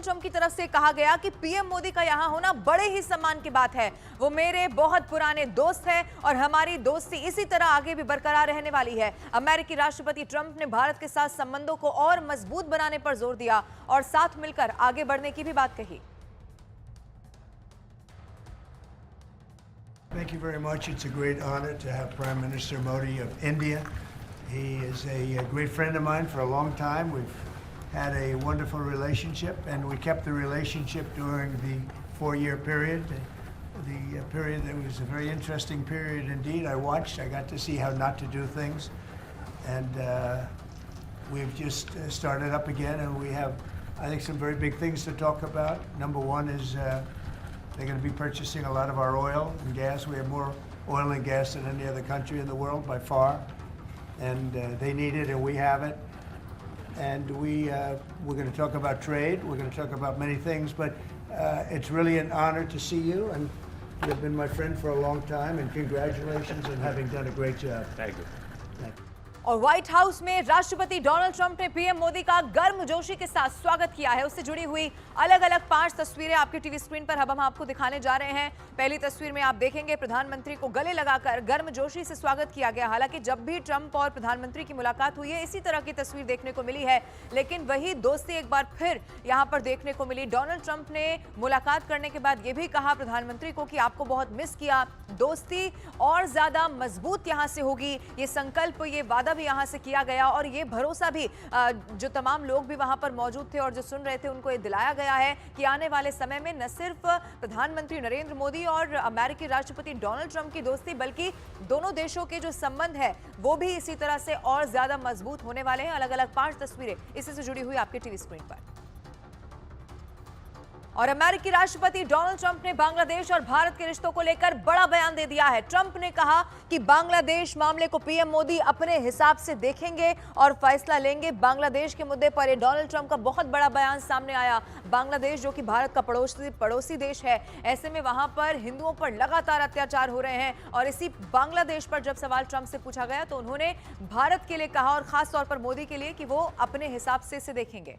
Trump की तरफ से कहा गया कि पीएम मोदी का यहां होना बड़े ही सम्मान की बात है। वो मेरे बहुत पुराने दोस्त हैं और हमारी दोस्ती इसी तरह आगे भी बरकरार रहने वाली है। अमेरिकी राष्ट्रपति ट्रंप ने भारत के साथ संबंधों को और मजबूत बनाने पर जोर दिया और साथ मिलकर आगे बढ़ने की भी बात कही। Thank you very much. It's a great honor to have Prime Minister Modi of India. He is a great friend of mine for a long time. We've had a wonderful relationship, and we kept the relationship during the 4-year period. The period that was a very interesting period indeed. I watched. I got to see how not to do things, and we've just started up again, and we have, I think, some very big things to talk about. Number one is they're going to be purchasing a lot of our oil and gas. We have more oil and gas than any other country in the world by far, and they need it, and we have it. And we're going to talk about trade. We're going to talk about many things, but it's really an honor to see you, and you've been my friend for a long time, and congratulations on having done a great job. Thank you. Thank you. और white house में राष्ट्रपति Donald Trump ने PM Modi का गर्मजोशी के साथ स्वागत किया है। उससे जुड़ी हुई अलग-अलग 5 तस्वीरें आपकी टीवी स्क्रीन पर अब हम आपको दिखाने जा रहे हैं। पहली तस्वीर में आप देखेंगे प्रधानमंत्री को गले लगाकर गर्मजोशी से स्वागत किया गया। हालांकि जब भी ट्रंप और प्रधानमंत्री की मुलाकात हुई है, इसी तरह की तस्वीर देखने को मिली है, लेकिन वही दोस्ती एक बार फिर यहां पर देखने को मिली। डोनाल्ड ट्रंप ने मुलाकात करने के बाद यह भी कहा प्रधानमंत्री को कि आपको बहुत मिस किया, दोस्ती और ज्यादा मजबूत यहां से होगी। ये संकल्प, ये वादा भी यहां से किया गया और ये भरोसा भी जो तमाम लोग भी वहां पर मौजूद थे और जो सुन रहे थे उनको ये दिलाया गया है कि आने वाले समय में न सिर्फ प्रधानमंत्री नरेंद्र मोदी और अमेरिकी राष्ट्रपति डोनाल्ड ट्रंप की दोस्ती, बल्कि दोनों देशों के जो संबंध है वो भी इसी तरह से और ज्यादा मजबूत होने वाले हैं। अलग अलग 5 तस्वीरें इसी से जुड़ी हुई आपके टीवी स्क्रीन पर। और अमेरिकी राष्ट्रपति डोनाल्ड ट्रंप ने बांग्लादेश और भारत के रिश्तों को लेकर बड़ा बयान दे दिया है। ट्रंप ने कहा कि बांग्लादेश मामले को पीएम मोदी अपने हिसाब से देखेंगे और फैसला लेंगे। बांग्लादेश के मुद्दे पर डोनाल्ड ट्रंप का बहुत बड़ा बयान सामने आया। बांग्लादेश जो कि भारत का पड़ोसी देश है, ऐसे में वहां पर हिंदुओं पर लगातार अत्याचार हो रहे हैं और इसी बांग्लादेश पर जब सवाल ट्रंप से पूछा गया तो उन्होंने भारत के लिए कहा और खास तौर पर मोदी के लिए कि वो अपने हिसाब से इसे देखेंगे।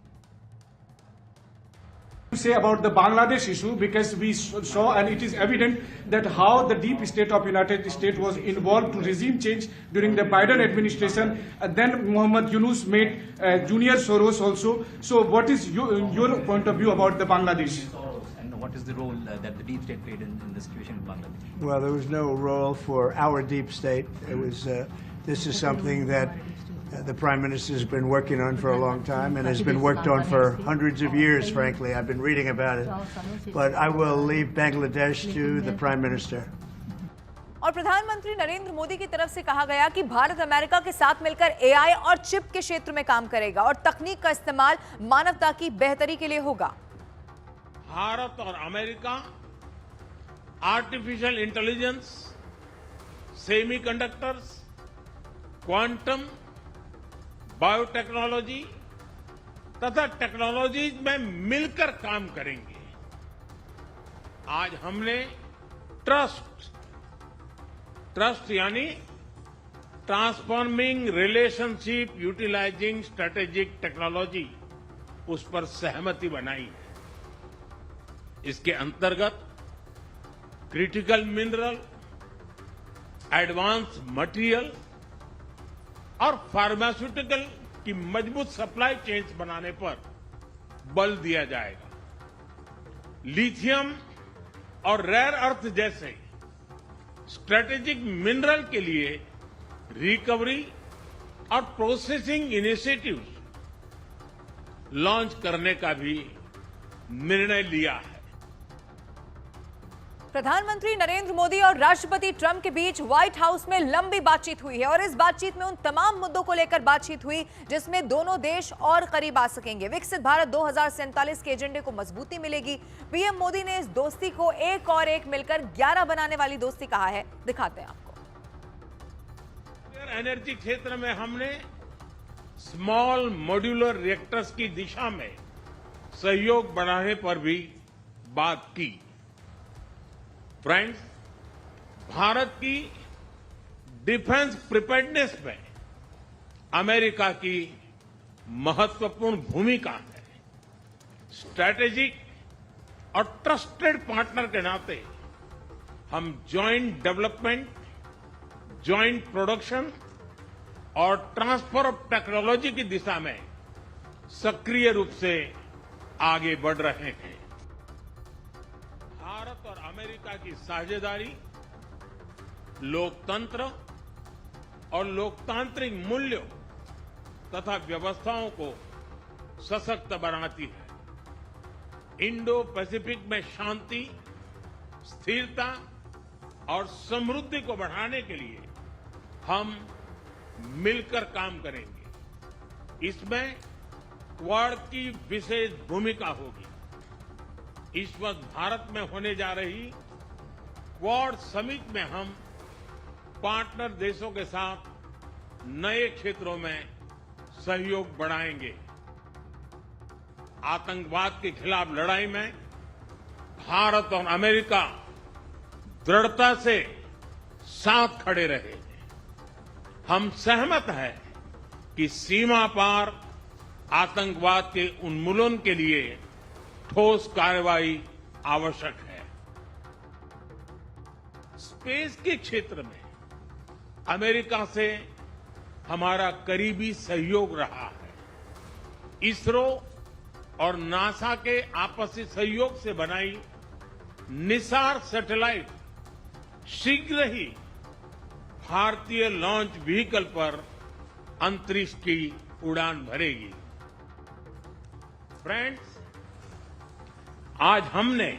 Say about the Bangladesh issue, because we saw and it is evident that how the deep state of United States was involved to regime change during the Biden administration. Then Muhammad Yunus made Junior Soros also. So what is your point of view about the Bangladesh? And what is the role that the deep state played in the situation in Bangladesh? Well, there was no role for our deep state. It was. This is something that the Prime Minister has been working on for a long time and has been worked on for hundreds of years, frankly. I've been reading about it. But I will leave Bangladesh to the Prime Minister. और प्रधानमंत्री नरेंद्र मोदी की तरफ से कहा गया कि Bharat America के साथ मिलकर एआई और चिप के क्षेत्र में काम करेगा और तकनीक का इस्तेमाल मानवता की बेहतरी के लिए होगा। भारत और America artificial intelligence, semiconductors, quantum, biotechnology तथा टेक्नोलॉजीज में मिलकर काम करेंगे। आज हमने ट्रस्ट यानी transforming relationship utilising strategic technology, उस पर सहमति बनाई है। इसके अंतर्गत क्रिटिकल मिनरल, एडवांस मटेरियल और फार्मास्यूटिकल की मजबूत सप्लाई चेन्स बनाने पर बल दिया जाएगा। लिथियम और रेयर अर्थ जैसे स्ट्रेटेजिक मिनरल के लिए रिकवरी और प्रोसेसिंग इनिशिएटिव्स लॉन्च करने का भी निर्णय लिया है। प्रधानमंत्री नरेंद्र मोदी और राष्ट्रपति ट्रंप के बीच व्हाइट हाउस में लंबी बातचीत हुई है और इस बातचीत में उन तमाम मुद्दों को लेकर बातचीत हुई जिसमें दोनों देश और करीब आ सकेंगे। विकसित भारत 2047 के एजेंडे को मजबूती मिलेगी। पीएम मोदी ने इस दोस्ती को एक और एक मिलकर 11 बनाने वाली दोस्ती कहा है। दिखाते हैं आपको। एनर्जी क्षेत्र में हमने स्मॉल मॉड्यूलर रिएक्टर्स की दिशा में सहयोग बढ़ाने पर भी बात की। फ्रेंड्स, भारत की डिफेंस प्रिपेयर्डनेस में अमेरिका की महत्वपूर्ण भूमिका है। स्ट्रैटेजिक और ट्रस्टेड पार्टनर के नाते हम जॉइंट डेवलपमेंट, जॉइंट प्रोडक्शन और ट्रांसफर ऑफ टेक्नोलॉजी की दिशा में सक्रिय रूप से आगे बढ़ रहे हैं। भारत और अमेरिका की साझेदारी लोकतंत्र और लोकतांत्रिक मूल्यों तथा व्यवस्थाओं को सशक्त बनाती है। इंडो पैसिफिक में शांति, स्थिरता और समृद्धि को बढ़ाने के लिए हम मिलकर काम करेंगे। इसमें क्वाड की विशेष भूमिका होगी। इस वक्त भारत में होने जा रही क्वाड समिट में हम पार्टनर देशों के साथ नए क्षेत्रों में सहयोग बढ़ाएंगे। आतंकवाद के खिलाफ लड़ाई में भारत और अमेरिका दृढ़ता से साथ खड़े रहे। हम सहमत हैं कि सीमा पार आतंकवाद के उन्मूलन के लिए ठोस कार्रवाई आवश्यक है। स्पेस के क्षेत्र में अमेरिका से हमारा करीबी सहयोग रहा है। इसरो और नासा के आपसी सहयोग से बनाई निसार सैटेलाइट शीघ्र ही भारतीय लॉन्च व्हीकल पर अंतरिक्ष की उड़ान भरेगी। फ्रेंड्स, आज हमने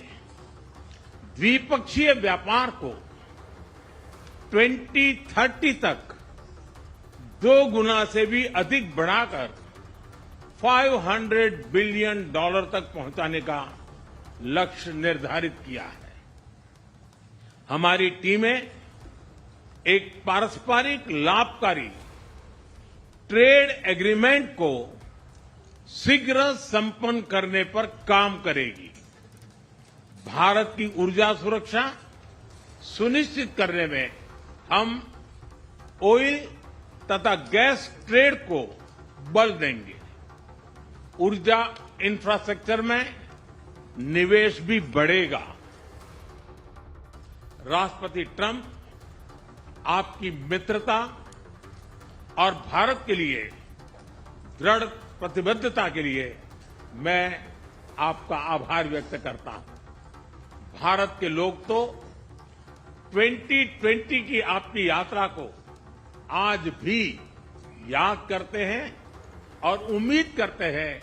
द्विपक्षीय व्यापार को 2030 तक 2 गुना से भी अधिक बढ़ाकर $500 बिलियन तक पहुंचाने का लक्ष्य निर्धारित किया है। हमारी टीमें एक पारस्परिक लाभकारी ट्रेड एग्रीमेंट को शीघ्र संपन्न करने पर काम करेगी। भारत की ऊर्जा सुरक्षा सुनिश्चित करने में हम ऑयल तथा गैस ट्रेड को बल देंगे। ऊर्जा इंफ्रास्ट्रक्चर में निवेश भी बढ़ेगा। राष्ट्रपति ट्रंप आपकी मित्रता और भारत के लिए दृढ़ प्रतिबद्धता के लिए मैं आपका आभार व्यक्त करता हूं। भारत के लोग तो 2020 की आपकी यात्रा को आज भी याद करते हैं और उम्मीद करते हैं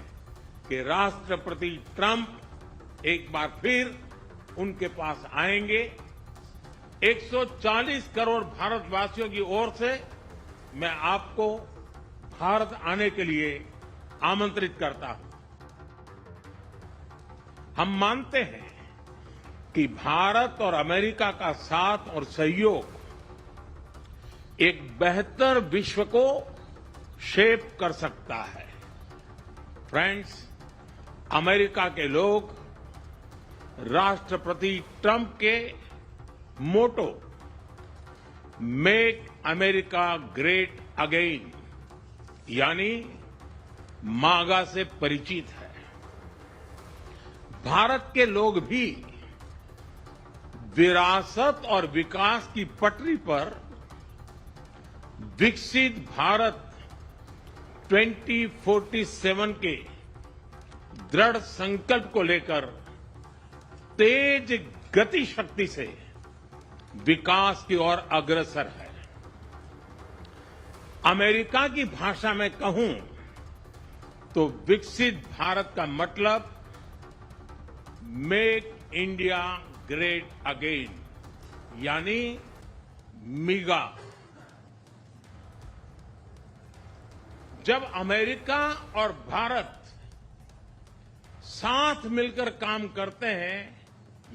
कि राष्ट्रपति ट्रंप एक बार फिर उनके पास आएंगे। 140 करोड़ भारतवासियों की ओर से मैं आपको भारत आने के लिए आमंत्रित करता हूं। हम मानते हैं कि भारत और अमेरिका का साथ और सहयोग एक बेहतर विश्व को शेप कर सकता है। फ्रेंड्स, अमेरिका के लोग राष्ट्रपति ट्रंप के मोटो मेक अमेरिका ग्रेट अगेन यानी मागा से परिचित है। भारत के लोग भी विरासत और विकास की पटरी पर विकसित भारत 2047 के दृढ़ संकल्प को लेकर तेज गति शक्ति से विकास की ओर अग्रसर है। अमेरिका की भाषा में कहूं तो विकसित भारत का मतलब मेक इंडिया ग्रेट अगेन यानी मिगा। जब अमेरिका और भारत साथ मिलकर काम करते हैं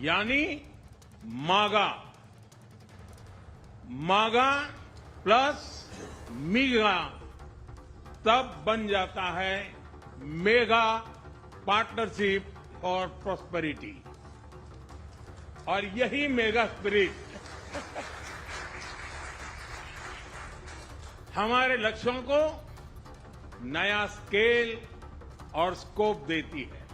यानी मागा, मागा प्लस मिगा, तब बन जाता है मेगा पार्टनरशिप फॉर प्रॉस्पेरिटी। और यही मेगा स्पिरिट हमारे लक्ष्यों को नया स्केल और स्कोप देती है।